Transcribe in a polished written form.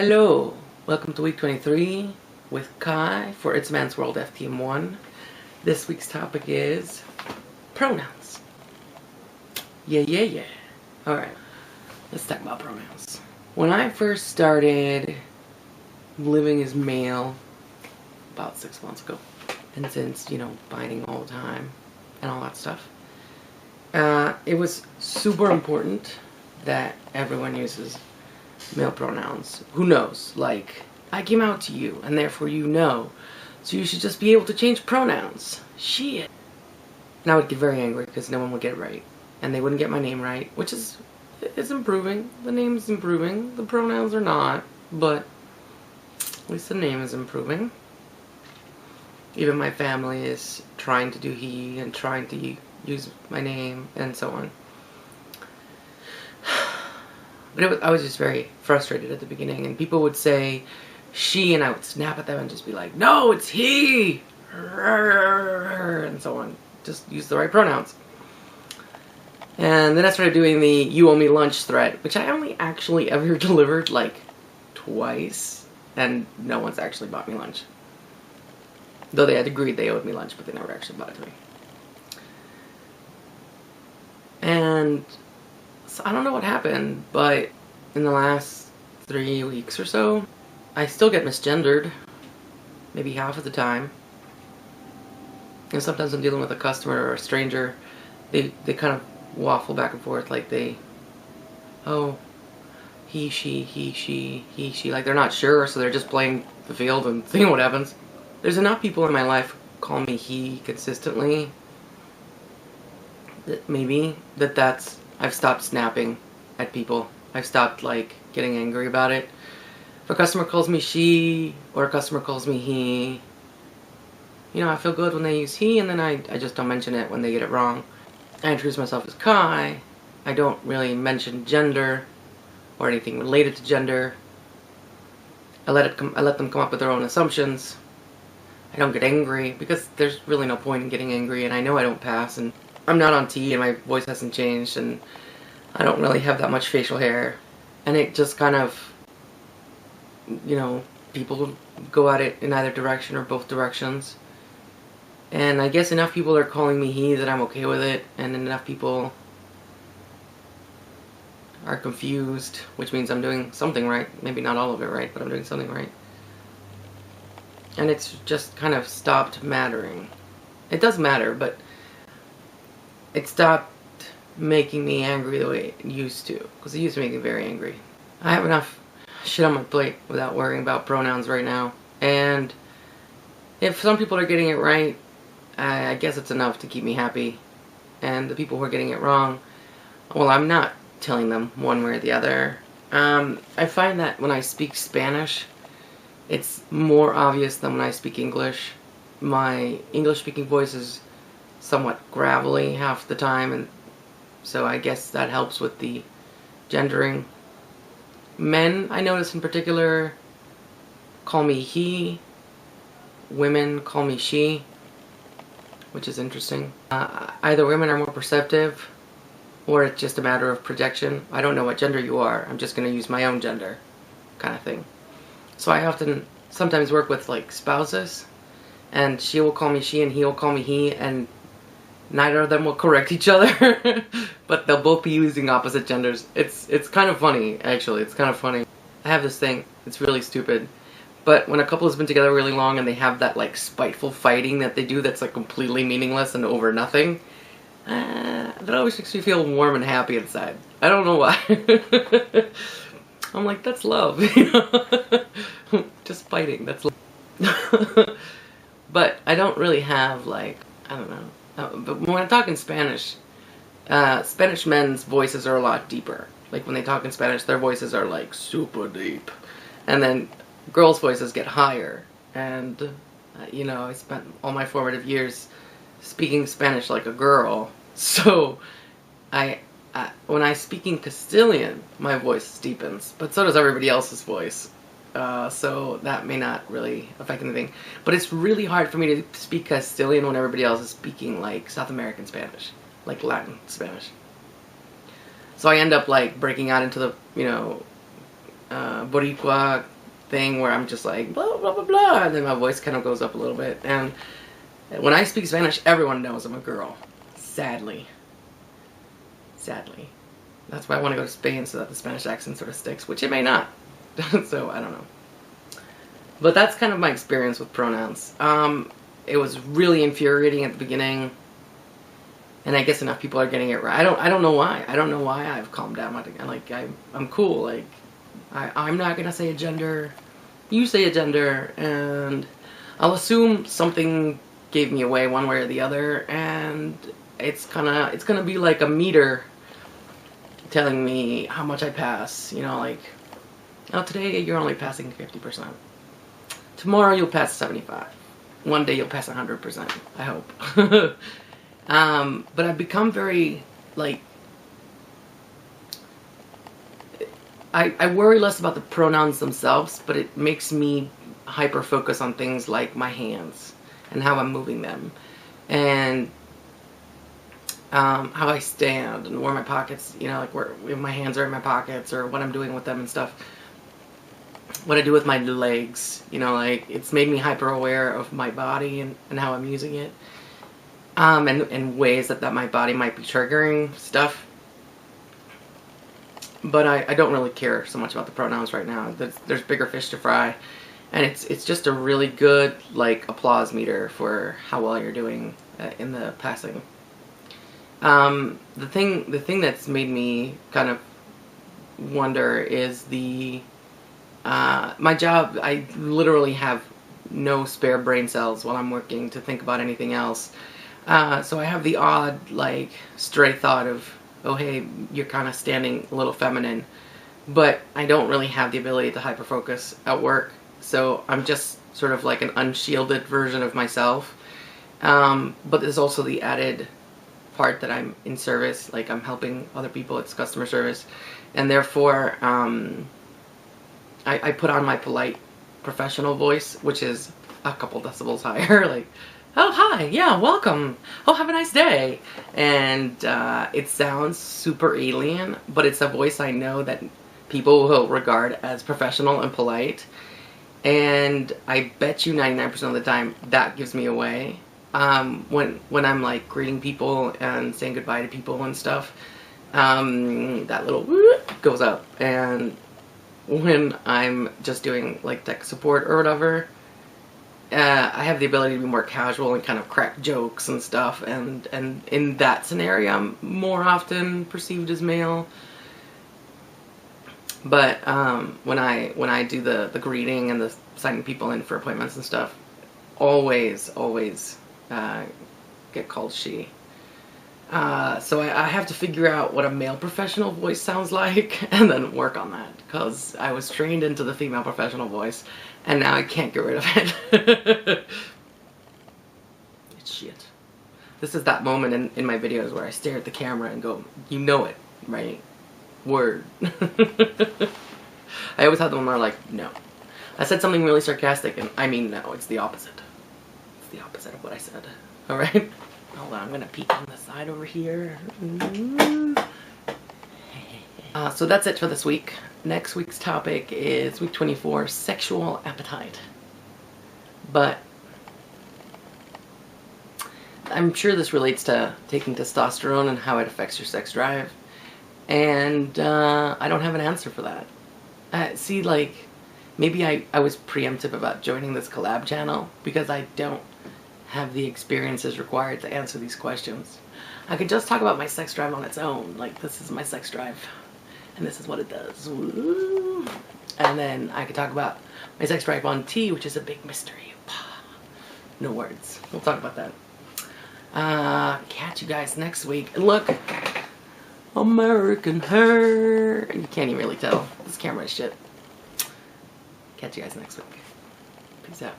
Hello, welcome to week 23 with Kai for ItsAMansWorldFTM 1. This week's topic is pronouns. Yeah. Alright, let's talk about pronouns. When I first started living as male about 6 months ago, and since, biting all the time and all that stuff, it was super important that everyone uses male pronouns. Who knows? Like, I came out to you, and therefore you know. So you should just be able to change pronouns. Shit. And I would get very angry because no one would get it right. And they wouldn't get my name right, which is improving. The name's improving. The pronouns are not, but at least the name is improving. Even my family is trying to do he and trying to use my name and so on. But I was just very frustrated at the beginning, and people would say she, and I would snap at them and just be like, no, it's he, and so on. Just use the right pronouns. And then I started doing the you owe me lunch thread, which I only actually ever delivered like twice, and no one's actually bought me lunch. Though they had agreed they owed me lunch, but they never actually bought it to me. And so I don't know what happened, but in the last 3 weeks or so, I still get misgendered, maybe half of the time. And sometimes I'm dealing with a customer or a stranger, they kind of waffle back and forth, like he, she, like they're not sure, so they're just playing the field and seeing what happens. There's enough people in my life who call me he consistently, that I've stopped snapping at people. I've stopped, getting angry about it. If a customer calls me she, or a customer calls me he, I feel good when they use he, and then I just don't mention it when they get it wrong. I introduce myself as Kai. I don't really mention gender, or anything related to gender. I let them come up with their own assumptions. I don't get angry, because there's really no point in getting angry, and I know I don't pass, and I'm not on T, and my voice hasn't changed, and I don't really have that much facial hair. And it just kind of, people go at it in either direction or both directions. And I guess enough people are calling me he that I'm okay with it, and enough people are confused, which means I'm doing something right. Maybe not all of it right, but I'm doing something right. And it's just kind of stopped mattering. It does matter, but it stopped making me angry the way it used to, because it used to make me very angry. I have enough shit on my plate without worrying about pronouns right now, and if some people are getting it right, I guess it's enough to keep me happy. And the people who are getting it wrong, well, I'm not telling them one way or the other. I find that when I speak Spanish, it's more obvious than when I speak English. My English-speaking voice is somewhat gravelly half the time, and so I guess that helps with the gendering. Men, I notice in particular, call me he. Women call me she, which is interesting. Either women are more perceptive, or it's just a matter of projection. I don't know what gender you are. I'm just going to use my own gender, kind of thing. So I sometimes work with spouses, and she will call me she and he will call me he, and neither of them will correct each other, but they'll both be using opposite genders. It's kind of funny, actually. It's kind of funny. I have this thing. It's really stupid. But when a couple has been together really long and they have that spiteful fighting that they do that's completely meaningless and over nothing, that always makes me feel warm and happy inside. I don't know why. I'm like, that's love. Just fighting. That's love. But I don't really have I don't know. But when I talk in Spanish, Spanish men's voices are a lot deeper. When they talk in Spanish, their voices are super deep. And then girls' voices get higher. And, I spent all my formative years speaking Spanish like a girl. So, when I speak in Castilian, my voice deepens. But so does everybody else's voice. So that may not really affect anything. But it's really hard for me to speak Castilian when everybody else is speaking South American Spanish, Latin Spanish. So I end up breaking out into the, Boricua thing where I'm just like, blah, blah, blah, blah, and then my voice kind of goes up a little bit. And when I speak Spanish, everyone knows I'm a girl. Sadly. Sadly. That's why I want to go to Spain, so that the Spanish accent sort of sticks, which it may not. So, I don't know. But that's kind of my experience with pronouns. It was really infuriating at the beginning. And I guess enough people are getting it right. I don't know why. I don't know why I've calmed down. Like, I'm cool. Like, I'm not going to say a gender. You say a gender. And I'll assume something gave me away one way or the other. And it's gonna be like a meter telling me how much I pass. You know, like, oh, today you're only passing 50%. Tomorrow you'll pass 75. One day you'll pass 100%. I hope. But I've become very, like, I worry less about the pronouns themselves, but it makes me hyper focus on things like my hands and how I'm moving them, and how I stand and where my pockets, you know, like where my hands are in my pockets or what I'm doing with them and stuff. What I do with my legs, you know, like, it's made me hyper aware of my body and how I'm using it. And ways that my body might be triggering stuff. But I don't really care so much about the pronouns right now. There's bigger fish to fry. And it's just a really good, like, applause meter for how well you're doing in the passing. The thing that's made me kind of wonder is my job. I literally have no spare brain cells while I'm working to think about anything else. So I have the odd, like, stray thought of, oh, hey, you're kind of standing a little feminine. But I don't really have the ability to hyperfocus at work. So I'm just sort of like an unshielded version of myself. But there's also the added part that I'm in service. Like, I'm helping other people. It's customer service. And therefore, I put on my polite professional voice, which is a couple decibels higher. Like, oh, hi, yeah, welcome. Oh, have a nice day. And it sounds super alien, but it's a voice I know that people will regard as professional and polite. And I bet you 99% of the time that gives me away. When I'm, like, greeting people and saying goodbye to people and stuff, that little whoop goes up. And when I'm just doing, like, tech support or whatever, I have the ability to be more casual and kind of crack jokes and stuff, and in that scenario I'm more often perceived as male. But when I do the greeting and the signing people in for appointments and stuff, always get called she. So I have to figure out what a male professional voice sounds like and then work on that, because I was trained into the female professional voice and now I can't get rid of it. It's shit. This is that moment in my videos where I stare at the camera and go, you know it, right? Word. I always have them where, like, no. I said something really sarcastic and I mean no, it's the opposite. It's the opposite of what I said. Alright? Hold on, I'm gonna peek on the side over here. So that's it for this week. Next week's topic is week 24, sexual appetite. But I'm sure this relates to taking testosterone and how it affects your sex drive. And I don't have an answer for that. See, like, maybe I was preemptive about joining this collab channel because I don't have the experiences required to answer these questions. I could just talk about my sex drive on its own. Like, this is my sex drive, and this is what it does. Woo. And then I could talk about my sex drive on T, which is a big mystery. No words. We'll talk about that. Catch you guys next week. And look, American hair. You can't even really tell. This camera is shit. Catch you guys next week. Peace out.